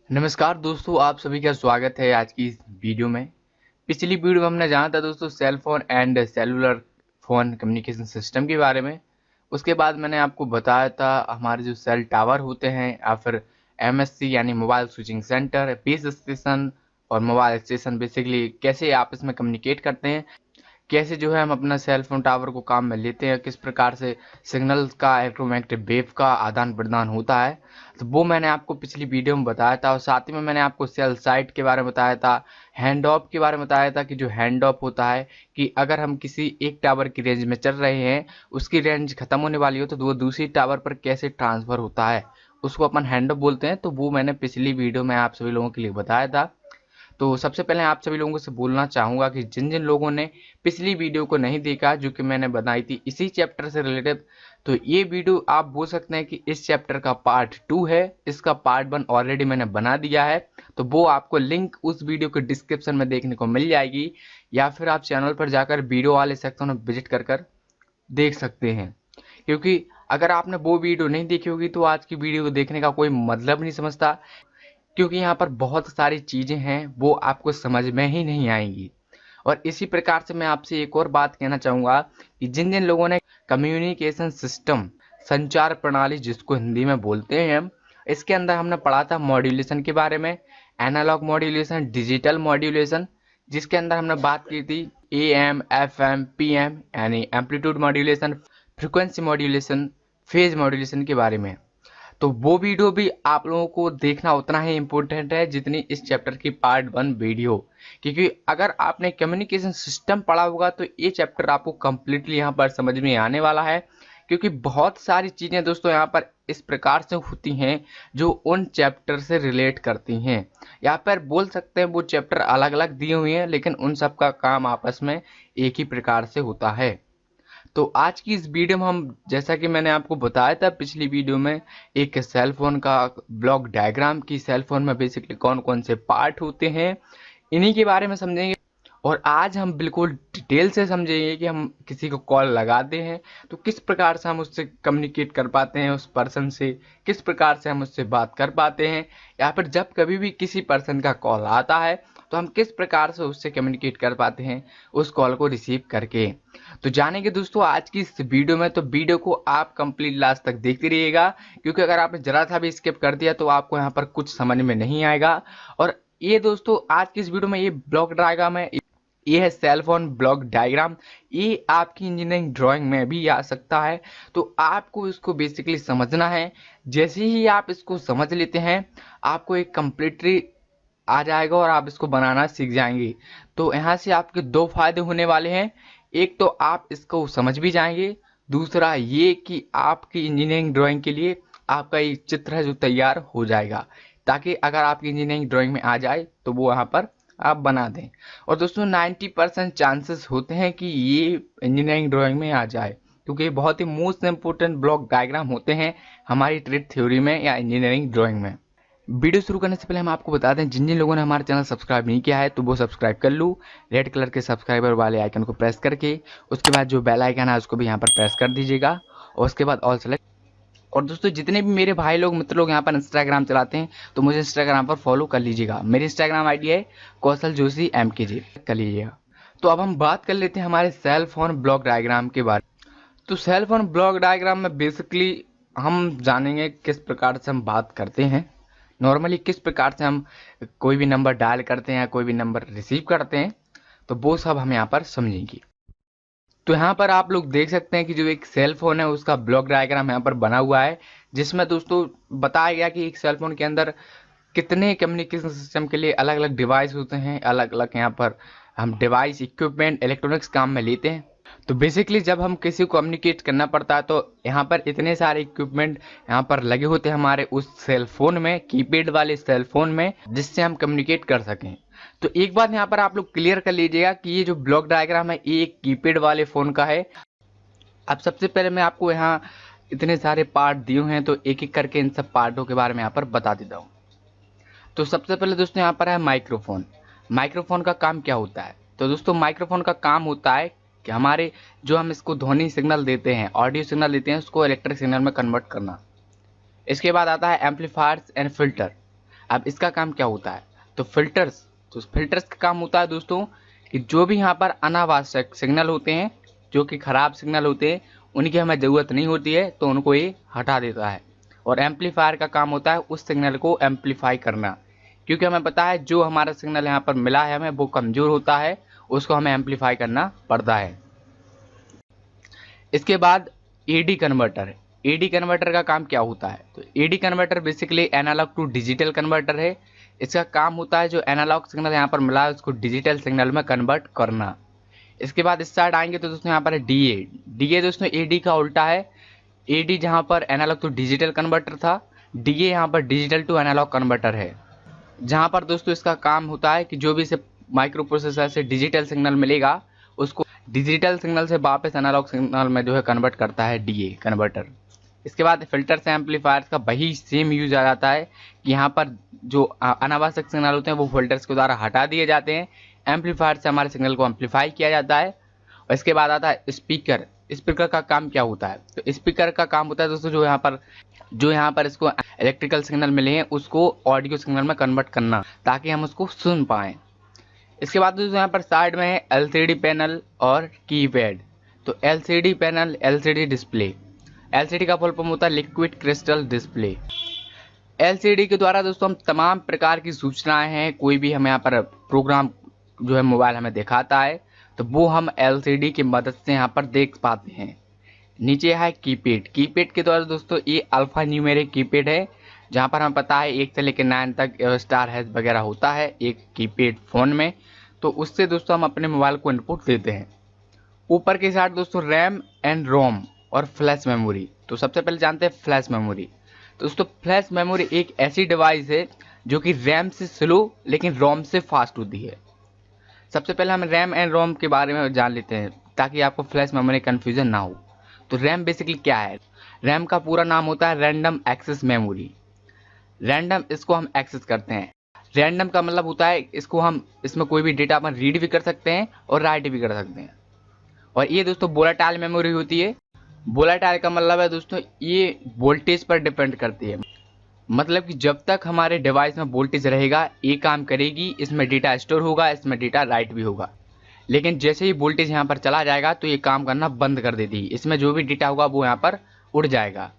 नमस्कार दोस्तों, आप सभी का स्वागत है आज की इस वीडियो में। पिछली वीडियो में हमने जाना था दोस्तों cell phone and cellular phone communication system के बारे में। उसके बाद मैंने आपको बताया था हमारे जो सेल टावर होते हैं या फिर एमएससी यानी mobile switching centre, base station और मोबाइल स्टेशन बेसिकली कैसे आपस में कम्युनिकेट करते हैं, कैसे जो है हम अपना सेल फोन टावर को काम में लेते हैं, किस प्रकार से सिग्नल का इलेक्ट्रोमैग्नेटिक वेव का आदान प्रदान होता है। तो वो मैंने आपको पिछली वीडियो में बताया था और साथ ही में मैंने आपको सेल साइट के बारे में बताया था, हैंड ऑफ के बारे में बताया था कि जो हैंड ऑफ होता है कि अगर हम किसी एक टावर की रेंज में चल रहे हैं, उसकी रेंज खत्म होने वाली हो तो वो दूसरी टावर पर कैसे ट्रांसफर होता है, उसको अपन हैंड ऑफ बोलते हैं। तो वो मैंने पिछली वीडियो में आप सभी लोगों के लिए बताया था। तो सबसे पहले आप सभी लोगों से बोलना चाहूँगा कि जिन जिन लोगों ने पिछली वीडियो को नहीं देखा जो कि मैंने बनाई थी इसी चैप्टर से रिलेटेड, तो ये वीडियो आप बोल सकते हैं कि इस चैप्टर का पार्ट 2 है। इसका पार्ट 1 ऑलरेडी मैंने बना दिया है, तो वो आपको लिंक उस वीडियो के डिस्क्रिप्शन में देखने को मिल जाएगी, या फिर आप चैनल पर जाकर वीडियो वाले सेक्शन में विजिट कर देख सकते हैं। क्योंकि अगर आपने वो वीडियो नहीं देखी होगी तो आज की वीडियो को देखने का कोई मतलब नहीं समझता, क्योंकि यहाँ पर बहुत सारी चीज़ें हैं वो आपको समझ में ही नहीं आएंगी। और इसी प्रकार से मैं आपसे एक और बात कहना चाहूँगा कि जिन जिन लोगों ने कम्युनिकेशन सिस्टम, संचार प्रणाली जिसको हिंदी में बोलते हैं हम, इसके अंदर हमने पढ़ा था मॉड्यूलेशन के बारे में, एनालॉग मॉड्यूलेशन, डिजिटल मॉड्यूलेशन, जिसके अंदर हमने बात की थी AM, FM, PM यानी amplitude modulation, frequency modulation, phase modulation के बारे में। तो वो वीडियो भी आप लोगों को देखना उतना ही इम्पोर्टेंट है जितनी इस चैप्टर की पार्ट 1 वीडियो, क्योंकि अगर आपने कम्युनिकेशन सिस्टम पढ़ा होगा तो ये चैप्टर आपको कम्प्लीटली यहाँ पर समझ में आने वाला है। क्योंकि बहुत सारी चीज़ें दोस्तों यहाँ पर इस प्रकार से होती हैं जो उन चैप्टर से रिलेट करती हैं। यहाँ पर बोल सकते हैं वो चैप्टर अलग अलग दिए हुए हैं लेकिन उन सब का काम आपस में एक ही प्रकार से होता है। तो आज की इस वीडियो में हम, जैसा कि मैंने आपको बताया था पिछली वीडियो में, एक सेल फोन का ब्लॉक डायग्राम की सेल फोन में बेसिकली कौन कौन से पार्ट होते हैं इन्हीं के बारे में समझेंगे। और आज हम बिल्कुल डिटेल से समझेंगे कि हम किसी को कॉल लगाते हैं तो किस प्रकार से हम उससे कम्युनिकेट कर पाते हैं, उस पर्सन से किस प्रकार से हम उससे बात कर पाते हैं, या फिर जब कभी भी किसी पर्सन का कॉल आता है तो हम किस प्रकार से उससे कम्युनिकेट कर पाते हैं उस कॉल को रिसीव करके। तो जानेंगे दोस्तों आज की इस वीडियो में। तो वीडियो को आप कंप्लीट लास्ट तक देखते रहिएगा, क्योंकि अगर आपने जरा सा भी स्किप कर दिया तो आपको यहाँ पर कुछ समझ में नहीं आएगा। और ये दोस्तों आज की इस वीडियो में ये ब्लॉक डायग्राम है, ये है सेल फोन ब्लॉक डायग्राम। ये आपकी इंजीनियरिंग ड्राइंग में भी आ सकता है, तो आपको इसको बेसिकली समझना है। जैसे ही आप इसको समझ लेते हैं आपको एक कंप्लीटली आ जाएगा और आप इसको बनाना सीख जाएंगे। तो यहाँ से आपके दो फायदे होने वाले हैं, एक तो आप इसको समझ भी जाएंगे, दूसरा ये कि आपकी इंजीनियरिंग ड्राइंग के लिए आपका एक चित्र है जो तैयार हो जाएगा, ताकि अगर आपकी इंजीनियरिंग ड्राइंग में आ जाए तो वो वहाँ पर आप बना दें। और दोस्तों 90% चांसेस होते हैं कि ये इंजीनियरिंग ड्राइंग में आ जाए, क्योंकि ये बहुत ही मोस्ट इंपॉर्टेंट ब्लॉक डायग्राम होते हैं हमारी ट्रेड थ्योरी में या इंजीनियरिंग ड्राइंग में। वीडियो शुरू करने से पहले हम आपको बता दें, जिन जिन लोगों ने हमारा चैनल सब्सक्राइब नहीं किया है तो वो सब्सक्राइब कर लो, रेड कलर के सब्सक्राइबर वाले आइकन को प्रेस करके। उसके बाद जो बेल आइकन है उसको भी यहाँ पर प्रेस कर दीजिएगा और उसके बाद ऑल सेलेक्ट। और दोस्तों जितने भी मेरे भाई लोग मित्र लोग यहाँ पर इंस्टाग्राम चलाते हैं तो मुझे इंस्टाग्राम पर फॉलो कर लीजिएगा। मेरी इंस्टाग्राम आईडी है कौशल जोशी MKG, कर लीजिएगा। तो अब हम बात कर लेते हैं हमारे सेल फोन ब्लॉक डायग्राम के बारे में। तो सेल फोन ब्लॉक डायग्राम में बेसिकली हम जानेंगे किस प्रकार से हम बात करते हैं, नॉर्मली किस प्रकार से हम कोई भी नंबर डायल करते हैं, कोई भी नंबर रिसीव करते हैं, तो वो सब हम यहाँ पर समझेंगे। तो यहाँ पर आप लोग देख सकते हैं कि जो एक सेल फोन है उसका ब्लॉक डायग्राम यहाँ पर बना हुआ है, जिसमें दोस्तों बताया गया कि एक सेल फोन के अंदर कितने कम्युनिकेशन सिस्टम के लिए अलग अलग डिवाइस होते हैं, अलग अलग यहाँ पर हम डिवाइस, इक्विपमेंट, इलेक्ट्रॉनिक्स काम में लेते हैं। तो बेसिकली जब हम किसी को कम्युनिकेट करना पड़ता है तो यहाँ पर इतने सारे इक्विपमेंट यहाँ पर लगे होते हैं हमारे उस सेल फोन में, कीपैड वाले सेल फोन में, जिससे हम कम्युनिकेट कर सकें। तो एक बात यहाँ पर आप लोग क्लियर कर लीजिएगा कि ये जो ब्लॉक डायग्राम है ये एक कीपैड वाले फ़ोन का है। अब सबसे पहले मैं आपको यहाँ इतने सारे पार्ट दिए हुए हैं तो एक एक करके इन सब पार्टों के बारे में यहाँ पर बता देता हूँ। तो सबसे पहले दोस्तों यहाँ पर है माइक्रोफोन। माइक्रोफोन का काम क्या होता है? तो दोस्तों माइक्रोफोन का काम होता है कि हमारे जो हम इसको ध्वनि सिग्नल देते हैं, ऑडियो सिग्नल देते हैं, उसको इलेक्ट्रिक सिग्नल में कन्वर्ट करना। इसके बाद आता है एम्पलीफायर्स एंड फिल्टर। अब इसका काम क्या होता है, तो फिल्टर्स का काम होता है दोस्तों कि जो भी यहाँ पर अनावश्यक सिग्नल होते हैं, जो कि ख़राब सिग्नल होते हैं, उनकी हमें ज़रूरत नहीं होती है तो उनको ये हटा देता है। और एम्पलीफायर का काम होता है उस सिग्नल को एम्पलीफाई करना, क्योंकि हमें पता है जो हमारा सिग्नल यहाँ पर मिला है हमें वो कमज़ोर होता है, उसको हमें एम्पलीफाई करना पड़ता है। इसके बाद एडी कन्वर्टर। एडी कन्वर्टर का काम क्या होता है, तो AD converter basically analog to digital converter है। इसका काम होता है जो एनालॉग सिग्नल यहाँ पर मिला है उसको डिजिटल सिग्नल में कन्वर्ट करना। इसके बाद इस साइड आएंगे तो दोस्तों यहाँ पर है डीए। डीए दोस्तों एडी का उल्टा है। एडी जहाँ पर एनालॉग टू डिजिटल कन्वर्टर था, डीए यहाँ पर डिजिटल टू एनालॉग कन्वर्टर है, जहाँ पर दोस्तों इसका काम होता है कि जो भी इसे माइक्रो प्रोसेसर से डिजिटल सिग्नल मिलेगा उसको डिजिटल सिग्नल से वापस एनालॉग सिग्नल में जो है कन्वर्ट करता है डीए कन्वर्टर। इसके बाद फिल्टर से एम्पलीफायर्स का वही सेम यूज आ जाता है कि यहाँ पर जो अनावश्यक सिग्नल होते हैं वो फिल्टर्स के द्वारा हटा दिए जाते हैं, एम्पलीफायर से हमारे सिग्नल को एम्पलीफाई किया जाता है। और इसके बाद आता है स्पीकर। स्पीकर का काम क्या होता है, तो स्पीकर का काम होता है दोस्तों जो यहाँ पर इसको इलेक्ट्रिकल सिग्नल मिले हैं उसको ऑडियो सिग्नल में कन्वर्ट करना ताकि हम उसको सुन पाएँ। इसके बाद दोस्तों यहाँ पर साइड में है एलसीडी पैनल और कीपैड। तो LCD panel, LCD display. LCD का फुल फॉर्म होता है लिक्विड क्रिस्टल डिस्प्ले। एलसीडी के द्वारा दोस्तों हम तमाम प्रकार की सूचनाएं हैं, कोई भी हमें यहाँ पर प्रोग्राम जो है मोबाइल हमें दिखाता है तो वो हम एलसीडी की मदद से यहाँ पर देख पाते हैं। नीचे है कीपैड। कीपैड के द्वारा दोस्तों ये अल्फा न्यूमेरिक कीपैड है, जहाँ पर हमें पता है 1 से लेकर 9 तक स्टार हैश वगैरह होता है एक कीपैड फ़ोन में, तो उससे दोस्तों हम अपने मोबाइल को इनपुट देते हैं। ऊपर के साइड दोस्तों रैम एंड रोम और फ्लैश मेमोरी। तो सबसे पहले जानते हैं फ्लैश मेमोरी। तो दोस्तों फ्लैश मेमोरी एक ऐसी डिवाइस है जो कि रैम से स्लो लेकिन रोम से फास्ट होती है। सबसे पहले हम रैम एंड रोम के बारे में जान लेते हैं ताकि आपको फ्लैश मेमोरी कन्फ्यूजन ना हो। तो रैम बेसिकली क्या है, रैम का पूरा नाम होता है रैंडम एक्सेस मेमोरी। रैंडम इसको हम एक्सेस करते हैं। रैंडम का मतलब होता है इसमें कोई भी डेटा अपन रीड भी कर सकते हैं और राइट भी कर सकते हैं। और ये दोस्तों वोलेटाइल मेमोरी होती है। वोलेटाइल का मतलब है दोस्तों ये वोल्टेज पर डिपेंड करती है, मतलब कि जब तक हमारे डिवाइस में वोल्टेज रहेगा ये काम करेगी, इसमें डेटा स्टोर होगा, इसमें डेटा राइट भी होगा। लेकिन जैसे ही वोल्टेज यहाँ पर चला जाएगा तो ये काम करना बंद कर देती है, इसमें जो भी डेटा होगा वो यहाँ पर उड़ जाएगा।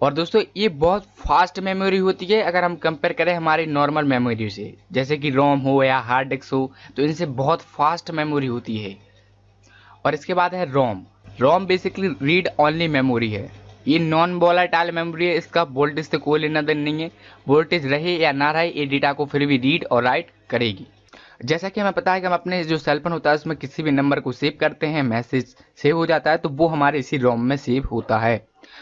और दोस्तों ये बहुत फास्ट मेमोरी होती है अगर हम कंपेयर करें हमारी नॉर्मल मेमोरी से, जैसे कि रोम हो या हार्ड डिस्क हो, तो इनसे बहुत फास्ट मेमोरी होती है। और इसके बाद है रोम। रोम बेसिकली रीड ओनली मेमोरी है, ये नॉन वोलेटाइल मेमोरी है, इसका वोल्टेज से कोई लेना देना नहीं है, वोल्टेज रहे या ना रहे ये डेटा को फिर भी रीड और राइट करेगी। जैसा कि हमें पता है कि हम अपने जो सेल फोन होता है उसमें किसी भी नंबर को सेव करते हैं, मैसेज सेव हो जाता है तो वो हमारे इसी रोम में सेव होता है।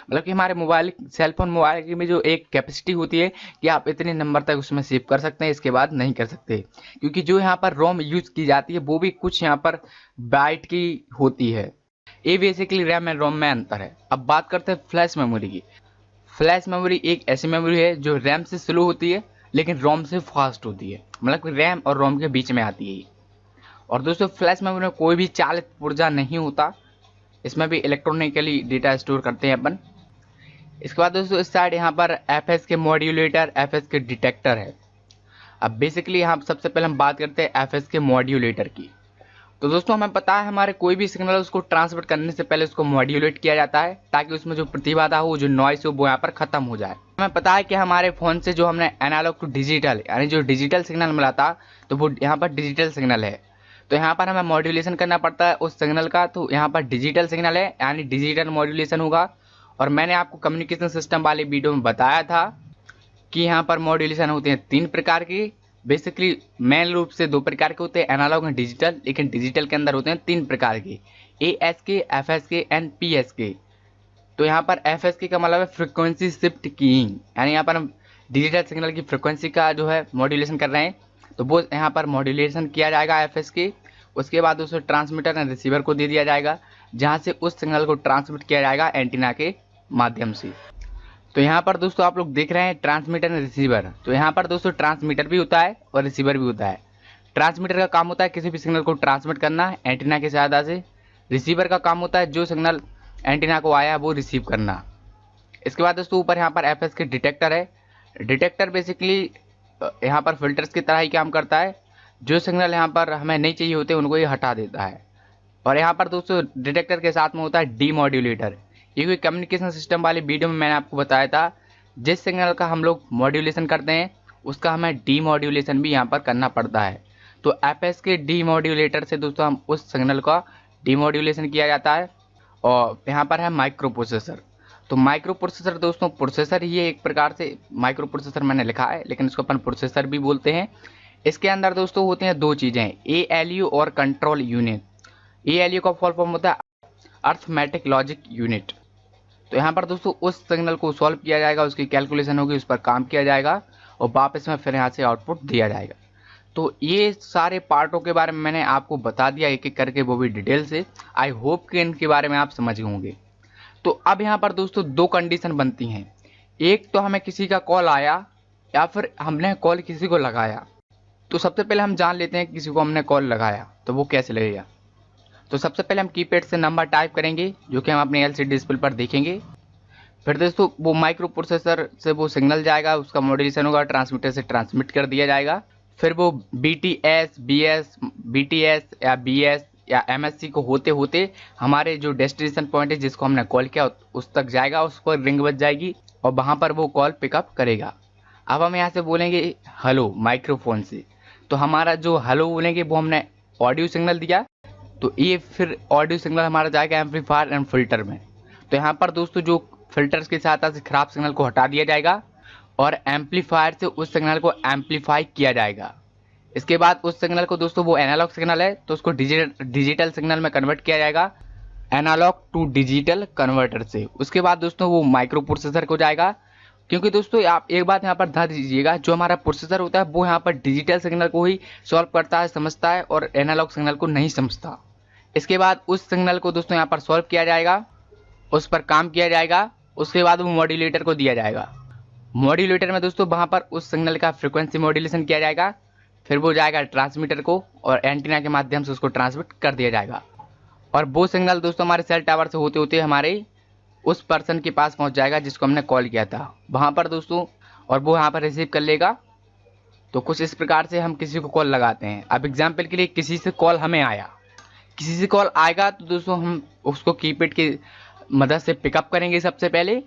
मतलब कि हमारे सेल फोन मोबाइल में जो एक कैपेसिटी होती है कि आप इतने नंबर तक उसमें सेव कर सकते हैं, इसके बाद नहीं कर सकते, क्योंकि जो यहाँ पर रोम यूज की जाती है वो भी कुछ यहाँ पर बाइट की होती है। ये बेसिकली रैम एंड रोम में अंतर है। अब बात करते हैं फ्लैश मेमोरी की। फ्लैश मेमोरी एक ऐसी मेमोरी है जो रैम से स्लो होती है लेकिन रोम से फास्ट होती है, मतलब कि रैम और रोम के बीच में आती है। और दोस्तों फ्लैश मेमोरी में कोई भी चालित पुर्जा नहीं होता, इसमें भी इलेक्ट्रॉनिकली डेटा स्टोर करते हैं अपन। इसके बाद दोस्तों इस साइड यहाँ पर एफएस के मॉड्यूलेटर, एफएस के डिटेक्टर है। अब बेसिकली यहाँ सबसे पहले हम बात करते हैं एफएस के मॉड्यूलेटर की। तो दोस्तों हमें पता है हमारे कोई भी सिग्नल उसको ट्रांसमिट करने से पहले उसको मॉड्यूलेट किया जाता है ताकि उसमें जो प्रतिबाधा हो, जो नॉइस हो वो यहाँ पर खत्म हो जाए। हमें पता है कि हमारे फ़ोन से जो हमने एनालॉग टू डिजिटल यानी जो डिजिटल सिग्नल मिला था तो वो यहाँ पर डिजिटल सिग्नल है, तो यहाँ पर हमें मॉड्यूलेशन करना पड़ता है उस सिग्नल का। तो यहाँ पर डिजिटल सिग्नल है यानी डिजिटल मॉड्यूलेशन होगा। और मैंने आपको कम्युनिकेशन सिस्टम वाली वीडियो में बताया था कि यहाँ पर मॉड्यूलेशन होते हैं 3 प्रकार की। बेसिकली मेन रूप से 2 प्रकार के होते हैं, एनालॉग और डिजिटल, लेकिन डिजिटल के अंदर होते हैं 3 प्रकार के, ASK, FSK एंड PSK। तो यहाँ पर FSK का मतलब है फ्रिक्वेंसी शिफ्ट कीइंग, यानी यहाँ पर हम डिजिटल सिग्नल की फ्रिक्वेंसी का जो है मॉड्यूलेशन कर रहे हैं तो वो यहाँ पर मॉड्यूलेशन किया जाएगा FSK। उसके बाद उसे ट्रांसमीटर एंड रिसीवर को दे दिया जाएगा, जहाँ से उस सिग्नल को ट्रांसमिट किया जाएगा एंटीना के माध्यम से। तो यहाँ पर दोस्तों आप लोग देख रहे हैं ट्रांसमीटर एंड रिसीवर। तो यहाँ पर दोस्तों ट्रांसमीटर भी होता है और रिसीवर भी होता है। ट्रांसमीटर का काम होता है किसी भी सिग्नल को ट्रांसमिट करना एंटीना की सहायता से। रिसीवर का काम होता है जो सिग्नल एंटीना को आया वो रिसीव करना। इसके बाद दोस्तों ऊपर यहाँ पर एफएस के डिटेक्टर है। डिटेक्टर बेसिकली यहाँ पर फिल्टर्स की तरह ही काम करता है। जो सिग्नल यहाँ पर हमें नहीं चाहिए होते उनको ये हटा देता है। और यहाँ पर दोस्तों डिटेक्टर के साथ में होता है डीमॉड्यूलेटर। ये कोई कम्युनिकेशन सिस्टम वाली वीडियो में मैंने आपको बताया था, जिस सिग्नल का हम लोग मॉड्यूलेशन करते हैं उसका हमें डीमॉड्यूलेशन भी यहाँ पर करना पड़ता है। तो एफएस के डीमॉड्यूलेटर से दोस्तों हम उस सिग्नल का डीमॉड्यूलेशन किया जाता है। और यहाँ पर है माइक्रो प्रोसेसर। तो माइक्रो प्रोसेसर दोस्तों प्रोसेसर ही है एक प्रकार से, माइक्रो प्रोसेसर मैंने लिखा है लेकिन इसको अपन प्रोसेसर भी बोलते हैं। इसके अंदर दोस्तों होते हैं दो चीज़ें, ALU और कंट्रोल यूनिट। ALU का फुल फॉर्म होता है अर्थमेटिक लॉजिक यूनिट। तो यहाँ पर दोस्तों उस सिग्नल को सॉल्व किया जाएगा, उसकी कैलकुलेशन होगी, उस पर काम किया जाएगा और वापस में फिर यहाँ से आउटपुट दिया जाएगा। तो ये सारे पार्टों के बारे में मैंने आपको बता दिया एक एक करके, वो भी डिटेल से। आई होप कि इनके बारे में आप समझ होंगे। तो अब यहाँ पर दोस्तों दो कंडीशन बनती हैं, एक तो हमें किसी का कॉल आया या फिर हमने कॉल किसी को लगाया। तो सबसे पहले हम जान लेते हैं किसी को हमने कॉल लगाया तो वो कैसे लगेगा। तो सबसे पहले हम कीपैड से नंबर टाइप करेंगे जो कि हम अपने LCD डिस्प्ले पर देखेंगे। फिर दोस्तों वो माइक्रो प्रोसेसर से वो सिग्नल जाएगा, उसका मॉड्यूलेशन होगा, ट्रांसमीटर से ट्रांसमिट कर दिया जाएगा। फिर वो BTS, BS, BTS या BS या MSC को होते होते हमारे जो डेस्टिनेशन पॉइंट है जिसको हमने कॉल किया उस तक जाएगा, उस पर रिंग बज जाएगी और वहाँ पर वो कॉल पिकअप करेगा। अब हम यहाँ से बोलेंगे हेलो माइक्रोफोन से, तो हमारा जो हेलो बोलेंगे वो हमने ऑडियो सिग्नल दिया, तो ये फिर ऑडियो सिग्नल हमारा जाएगा एम्पलीफायर एंड फिल्टर में। तो यहाँ पर दोस्तों जो फिल्टर्स की सहायता से खराब सिग्नल को हटा दिया जाएगा और एम्पलीफायर से उस सिग्नल को एम्पलीफाई किया जाएगा। इसके बाद उस सिग्नल को दोस्तों वो एनालॉग सिग्नल है तो उसको डिजिटल सिग्नल में कन्वर्ट किया जाएगा, एनालॉग टू डिजिटल कन्वर्टर से। उसके बाद दोस्तों वो माइक्रो प्रोसेसर को जाएगा, क्योंकि दोस्तों आप एक बात यहाँ पर ध्यान दीजिएगा, जो हमारा प्रोसेसर होता है वो यहाँ पर डिजिटल सिग्नल को ही सॉल्व करता है, समझता है और एनालॉग सिग्नल को नहीं समझता। इसके बाद उस सिग्नल को दोस्तों यहाँ पर सॉल्व किया जाएगा, उस पर काम किया जाएगा। उसके बाद वो मॉड्यूलेटर को दिया जाएगा। मॉड्यूलेटर में दोस्तों वहाँ पर उस सिग्नल का फ्रिक्वेंसी मॉड्यूलेशन किया जाएगा, फिर वो जाएगा ट्रांसमीटर को और एंटीना के माध्यम से उसको ट्रांसमिट कर दिया जाएगा। और वो सिग्नल दोस्तों हमारे सेल टावर से होते होते हमारे उस पर्सन के पास पहुंच जाएगा जिसको हमने कॉल किया था वहाँ पर दोस्तों, और वो यहाँ पर रिसीव कर लेगा। तो कुछ इस प्रकार से हम किसी को कॉल लगाते हैं। अब एग्जाम्पल के लिए किसी से कॉल हमें आया, किसी से कॉल आएगा तो दोस्तों हम उसको कीपैड की मदद से पिकअप करेंगे सबसे पहले,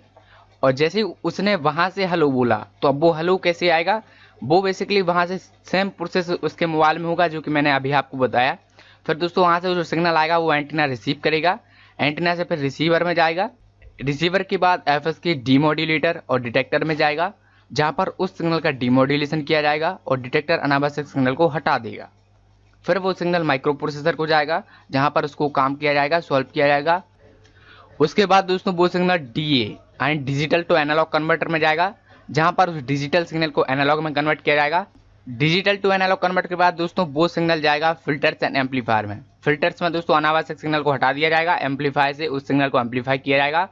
और जैसे ही उसने वहाँ से हेलो बोला तो अब वो हेलो कैसे आएगा, वो बेसिकली वहाँ से सेम प्रोसेस उसके मोबाइल में होगा जो कि मैंने अभी आपको बताया। फिर दोस्तों वहाँ से जो सिग्नल आएगा वो एंटीना रिसीव करेगा, एंटीना से फिर रिसीवर में जाएगा, रिसीवर के बाद एफएस की डीमॉड्यूलेटर और डिटेक्टर में जाएगा, जहाँ पर उस सिग्नल का डीमॉड्यूलेशन किया जाएगा और डिटेक्टर अनावश्यक सिग्नल को हटा देगा। फिर वो सिग्नल माइक्रो प्रोसेसर को जाएगा जहाँ पर उसको काम किया जाएगा, सॉल्व किया जाएगा। उसके बाद दोस्तों वो signal DA and digital to analog converter में जाएगा, जहाँ पर उस डिजिटल सिग्नल को एनालॉग में कन्वर्ट किया जाएगा। डिजिटल टू एनालॉग कन्वर्ट के बाद दोस्तों वो सिग्नल जाएगा फिल्टर्स एंड एम्पलीफायर में। फिल्टर्स में दोस्तों अनावश्यक सिग्नल को हटा दिया जाएगा, एम्पलीफायर से उस सिग्नल को एम्पलीफाई किया जाएगा।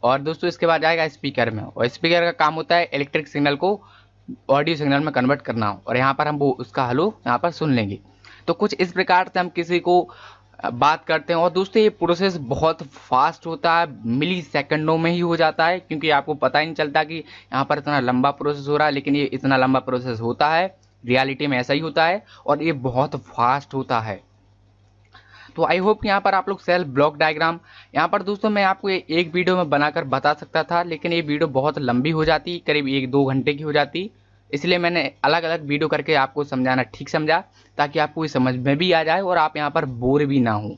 और दोस्तों इसके बाद जाएगा स्पीकर में, और स्पीकर का काम होता है इलेक्ट्रिक सिग्नल को ऑडियो सिग्नल में कन्वर्ट करना, और यहाँ पर हम वो उसका हेलो यहाँ पर सुन लेंगे। तो कुछ इस प्रकार से हम किसी को बात करते हैं। और दोस्तों ये प्रोसेस बहुत फास्ट होता है, मिली सेकंडों में ही हो जाता है, क्योंकि आपको पता ही नहीं चलता कि यहाँ पर इतना लंबा प्रोसेस हो रहा है, लेकिन ये इतना लंबा प्रोसेस होता है, रियलिटी में ऐसा ही होता है और ये बहुत फास्ट होता है। तो आई होप कि यहाँ पर आप लोग सेल ब्लॉक डायग्राम यहाँ पर दोस्तों मैं आपको एक वीडियो में बनाकर बता सकता था, लेकिन ये वीडियो बहुत लंबी हो जाती, करीब 1-2 घंटे की हो जाती, इसलिए मैंने अलग अलग वीडियो करके आपको समझाना ठीक समझा, ताकि आपको ये समझ में भी आ जाए और आप यहाँ पर बोर भी ना हो।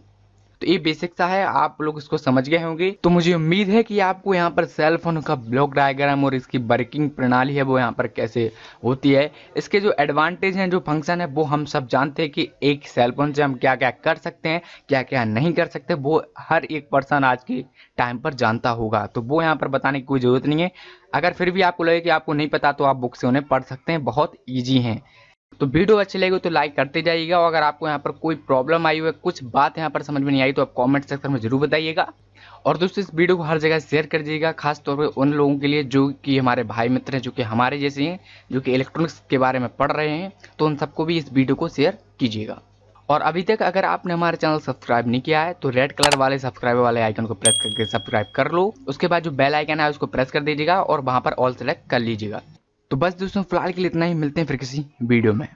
तो ये बेसिक सा है, आप लोग इसको समझ गए होंगे। तो मुझे उम्मीद है कि आपको यहाँ पर सेल फोन का ब्लॉक डायग्राम और इसकी वर्किंग प्रणाली है वो यहाँ पर कैसे होती है, इसके जो एडवांटेज हैं, जो फंक्शन है, वो हम सब जानते हैं कि एक सेल फोन से हम क्या क्या कर सकते हैं, क्या क्या नहीं कर सकते, वो हर एक पर्सन आज के टाइम पर जानता होगा। तो वो यहाँ पर बताने की कोई ज़रूरत नहीं है। अगर फिर भी आपको लगे कि आपको नहीं पता तो आप बुक से उन्हें पढ़ सकते हैं, बहुत ईजी हैं। तो वीडियो अच्छी लगी तो लाइक करते जाइएगा, और अगर आपको यहाँ पर कोई प्रॉब्लम आई हुई है, कुछ बात यहाँ पर समझ में नहीं आई, तो आप कमेंट सेक्शन में जरूर बताइएगा। और दोस्तों इस वीडियो को हर जगह शेयर कर दीजिएगा, खास तौर पे उन लोगों के लिए जो कि हमारे भाई मित्र हैं, जो कि हमारे जैसे हैं, जो कि इलेक्ट्रॉनिक्स के बारे में पढ़ रहे हैं, तो उन सबको भी इस वीडियो को शेयर कीजिएगा। और अभी तक अगर आपने हमारे चैनल सब्सक्राइब नहीं किया है तो रेड कलर वाले सब्सक्राइब वाले आइकन को प्रेस करके सब्सक्राइब कर लो। उसके बाद जो बेल आइकन है उसको प्रेस कर दीजिएगा और वहाँ पर ऑल सेलेक्ट कर लीजिएगा। तो बस दोस्तों फिलहाल के लिए इतना ही, मिलते हैं फिर किसी वीडियो में।